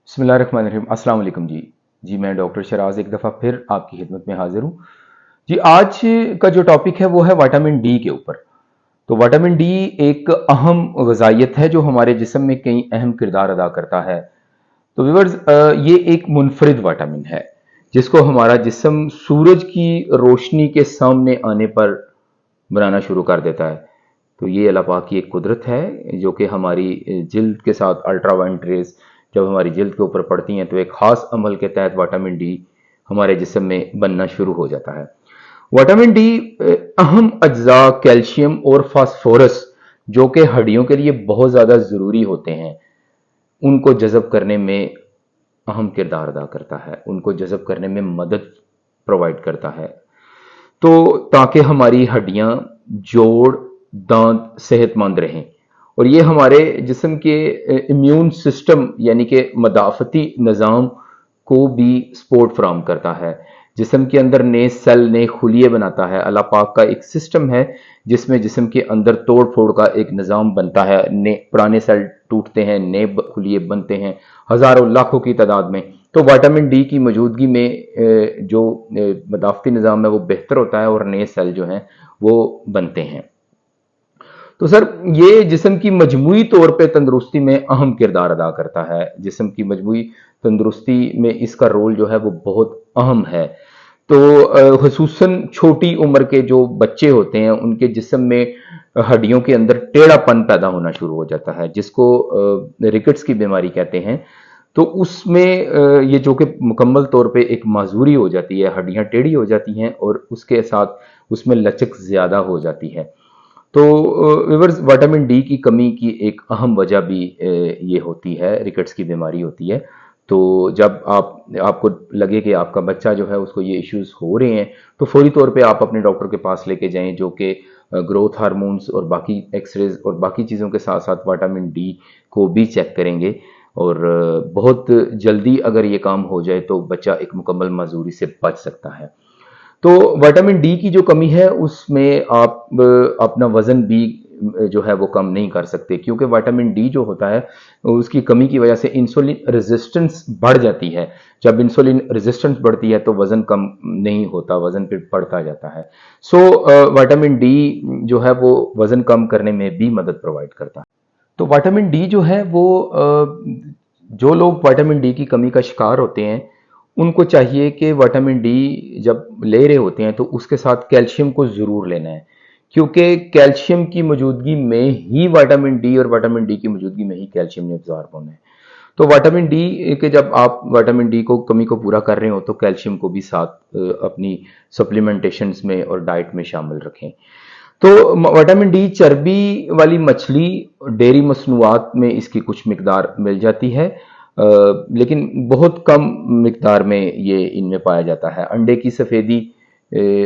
बिस्मिल्लाहिर्रहमानिर्रहीम। अस्सलाम वालेकुम जी मैं डॉक्टर शराज एक दफ़ा फिर आपकी खिदमत में हाजिर हूँ जी। आज का जो टॉपिक है वो है विटामिन डी के ऊपर। तो विटामिन डी एक अहम ग़िज़ाइयत है जो हमारे जिस्म में कई अहम किरदार अदा करता है। तो व्यूअर्स, ये एक मुनफरिद विटामिन है जिसको हमारा जिस्म सूरज की रोशनी के सामने आने पर बनाना शुरू कर देता है। तो ये अल्लाह पाक की एक कुदरत है जो कि हमारी जिल्द के साथ अल्ट्रावायलेट रेज जब हमारी जिल्द के ऊपर पड़ती हैं तो एक ख़ास अमल के तहत विटामिन डी हमारे जिस्म में बनना शुरू हो जाता है। विटामिन डी अहम अज्जा कैल्शियम और फास्फोरस जो कि हड्डियों के लिए बहुत ज़्यादा ज़रूरी होते हैं उनको जज़ब करने में अहम किरदार अदा करता है, उनको जज़ब करने में मदद प्रोवाइड करता है। तो ताकि हमारी हड्डियां, जोड़, दांत सेहतमंद रहें और ये हमारे जिस्म के इम्यून सिस्टम यानी कि मदाफ़ती निज़ाम को भी सपोर्ट फराहम करता है। जिस्म के अंदर नए सेल, नए खुलिये बनाता है। अल्लाह पाक का एक सिस्टम है जिसमें जिस्म के अंदर तोड़ फोड़ का एक निज़ाम बनता है। पुराने सेल टूटते हैं, नए खुलिये बनते हैं हज़ारों लाखों की तादाद में। तो विटामिन डी की मौजूदगी में जो मदाफ़ती निज़ाम है वो बेहतर होता है और नए सेल जो हैं वो बनते हैं। तो सर, ये जिस्म की मजमूई तौर पे तंदुरुस्ती में अहम किरदार अदा करता है। जिस्म की मजमूई तंदुरुस्ती में इसका रोल जो है वो बहुत अहम है। तो खुसूसन छोटी उम्र के जो बच्चे होते हैं उनके जिस्म में हड्डियों के अंदर टेढ़ापन पैदा होना शुरू हो जाता है जिसको रिकेट्स की बीमारी कहते हैं। तो उसमें ये जो कि मुकम्मल तौर पे एक माजूरी हो जाती है, हड्डियां टेढ़ी हो जाती हैं और उसके साथ उसमें लचक ज़्यादा हो जाती है। तो व्यूअर्स, विटामिन डी की कमी की एक अहम वजह भी ये होती है, रिकेट्स की बीमारी होती है। तो जब आपको लगे कि आपका बच्चा जो है उसको ये इश्यूज हो रहे हैं तो फौरी तौर पे आप अपने डॉक्टर के पास लेके जाएं जो कि ग्रोथ हार्मोन्स और बाकी एक्सरेज और बाकी चीज़ों के साथ साथ विटामिन डी को भी चेक करेंगे। और बहुत जल्दी अगर ये काम हो जाए तो बच्चा एक मुकम्मल माजूरी से बच सकता है। तो विटामिन डी की जो कमी है उसमें आप अपना वजन भी जो है वो कम नहीं कर सकते क्योंकि विटामिन डी जो होता है उसकी कमी की वजह से इंसुलिन रेजिस्टेंस बढ़ जाती है। जब इंसुलिन रेजिस्टेंस बढ़ती है तो वजन कम नहीं होता, वजन फिर बढ़ता जाता है। सो विटामिन डी जो है वो वजन कम करने में भी मदद प्रोवाइड करता है। तो विटामिन डी जो है वो जो लोग विटामिन डी की कमी का शिकार होते हैं उनको चाहिए कि विटामिन डी जब ले रहे होते हैं तो उसके साथ कैल्शियम को ज़रूर लेना है क्योंकि कैल्शियम की मौजूदगी में ही विटामिन डी और विटामिन डी की मौजूदगी में ही कैल्शियम ने एब्जॉर्ब होना है। तो विटामिन डी के जब आप विटामिन डी को कमी को पूरा कर रहे हो तो कैल्शियम को भी साथ अपनी सप्लीमेंटेशंस में और डाइट में शामिल रखें। तो विटामिन डी चर्बी वाली मछली, डेयरी मसनूआत में इसकी कुछ मिकदार मिल जाती है लेकिन बहुत कम मिकदार में ये इनमें पाया जाता है। अंडे की सफ़ेदी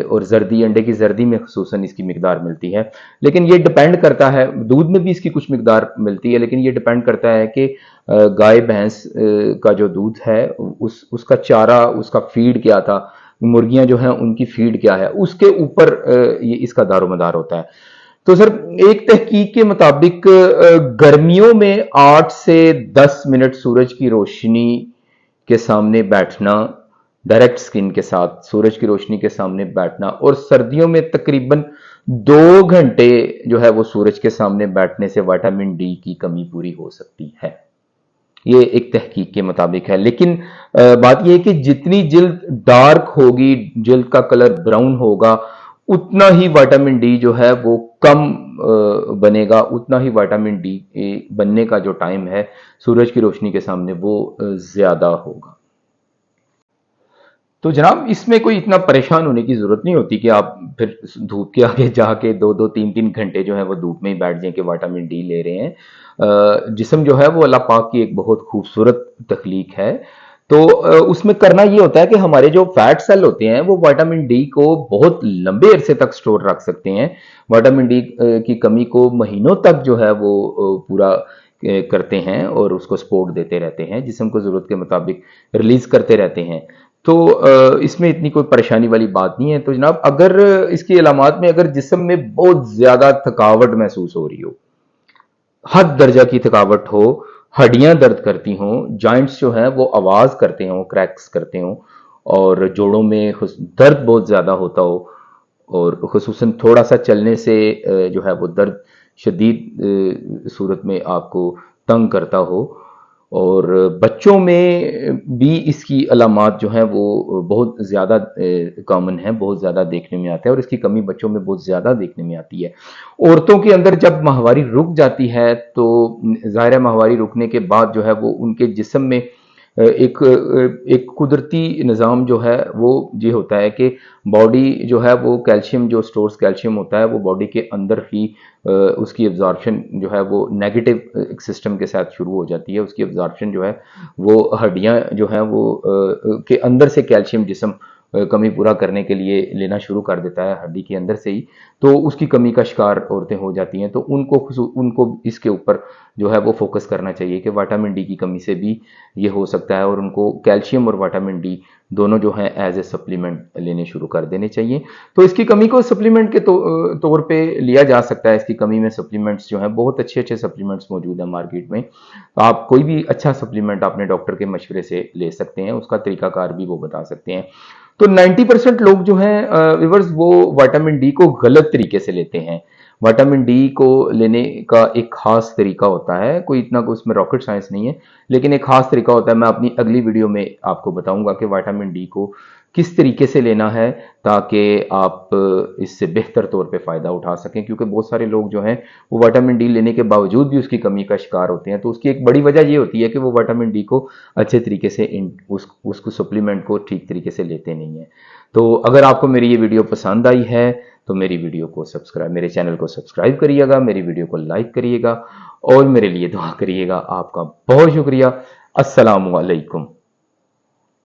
और जर्दी, अंडे की जर्दी में खुसूसन इसकी मिकदार मिलती है। लेकिन ये डिपेंड करता है, दूध में भी इसकी कुछ मिकदार मिलती है लेकिन ये डिपेंड करता है कि गाय भैंस का जो दूध है उसका चारा, उसका फीड क्या था, मुर्गियां जो हैं उनकी फीड क्या है, उसके ऊपर ये इसका दारोमदार होता है। तो सर, एक तहकीक के मुताबिक गर्मियों में 8 से 10 मिनट सूरज की रोशनी के सामने बैठना, डायरेक्ट स्किन के साथ सूरज की रोशनी के सामने बैठना और सर्दियों में तकरीबन 2 घंटे जो है वो सूरज के सामने बैठने से विटामिन डी की कमी पूरी हो सकती है। ये एक तहकीक के मुताबिक है। लेकिन बात यह है कि जितनी जिल्द डार्क होगी, जिल्द का कलर ब्राउन होगा, उतना ही विटामिन डी जो है वो कम बनेगा, उतना ही विटामिन डी बनने का जो टाइम है सूरज की रोशनी के सामने वो ज्यादा होगा। तो जनाब, इसमें कोई इतना परेशान होने की जरूरत नहीं होती कि आप फिर धूप के आगे जाके 2-2, 3-3 घंटे जो है वो धूप में ही बैठ जाएं कि विटामिन डी ले रहे हैं। जिस्म जो है वो अल्लाह पाक की एक बहुत खूबसूरत तख्लीक है। तो उसमें करना ये होता है कि हमारे जो फैट सेल होते हैं वो विटामिन डी को बहुत लंबे अरसे तक स्टोर रख सकते हैं। विटामिन डी की कमी को महीनों तक जो है वो पूरा करते हैं और उसको सपोर्ट देते रहते हैं, जिस्म को ज़रूरत के मुताबिक रिलीज करते रहते हैं। तो इसमें इतनी कोई परेशानी वाली बात नहीं है। तो जनाब, अगर इसकी अलामात में अगर जिस्म में बहुत ज़्यादा थकावट महसूस हो रही हो, हद दर्जा की थकावट हो, हड्डियां दर्द करती हों, जॉइंट्स जो हैं वो आवाज़ करते हों, क्रैक्स करते हों, और जोड़ों में दर्द बहुत ज़्यादा होता हो, और खुसूसन थोड़ा सा चलने से जो है वो दर्द शदीद सूरत में आपको तंग करता हो, और बच्चों में भी इसकी अलामात जो हैं वो बहुत ज़्यादा कॉमन है, बहुत ज़्यादा देखने में आता है, और इसकी कमी बच्चों में बहुत ज़्यादा देखने में आती है। औरतों के अंदर जब माहवारी रुक जाती है तो ज़ाहिर है माहवारी रुकने के बाद जो है वो उनके जिस्म में एक कुदरती निज़ाम जो है वो ये होता है कि बॉडी जो है वो कैल्शियम, जो स्टोर्स कैल्शियम होता है वो बॉडी के अंदर ही उसकी एब्जॉर्प्शन जो है वो नेगेटिव सिस्टम के साथ शुरू हो जाती है। उसकी एब्जॉर्प्शन जो है वो हड्डियां जो है वो के अंदर से कैल्शियम जिस्म कमी पूरा करने के लिए लेना शुरू कर देता है हड्डी के अंदर से ही, तो उसकी कमी का शिकार औरतें हो जाती हैं। तो उनको इसके ऊपर जो है वो फोकस करना चाहिए कि विटामिन डी की कमी से भी ये हो सकता है, और उनको कैल्शियम और विटामिन डी दोनों जो हैं एज ए सप्लीमेंट लेने शुरू कर देने चाहिए। तो इसकी कमी को सप्लीमेंट के तौर पे लिया जा सकता है। इसकी कमी में सप्लीमेंट्स जो हैं बहुत अच्छे अच्छे सप्लीमेंट्स मौजूद हैं मार्केट में। आप कोई भी अच्छा सप्लीमेंट अपने डॉक्टर के मशवरे से ले सकते हैं, उसका तरीकाकार भी वो बता सकते हैं। तो 90% लोग जो हैं व्यूअर्स वो विटामिन डी को गलत तरीके से लेते हैं। विटामिन डी को लेने का एक खास तरीका होता है, कोई इतना कोई उसमें रॉकेट साइंस नहीं है, लेकिन एक खास तरीका होता है। मैं अपनी अगली वीडियो में आपको बताऊंगा कि विटामिन डी को किस तरीके से लेना है ताकि आप इससे बेहतर तौर पे फ़ायदा उठा सकें, क्योंकि बहुत सारे लोग जो हैं वो विटामिन डी लेने के बावजूद भी उसकी कमी का शिकार होते हैं। तो उसकी एक बड़ी वजह ये होती है कि वो विटामिन डी को अच्छे तरीके से उसको सप्लीमेंट को ठीक तरीके से लेते नहीं हैं। तो अगर आपको मेरी ये वीडियो पसंद आई है तो मेरे चैनल को सब्सक्राइब करिएगा, मेरी वीडियो को लाइक करिएगा, और मेरे लिए दुआ करिएगा। आपका बहुत शुक्रिया। अस्सलामु अलैकुम।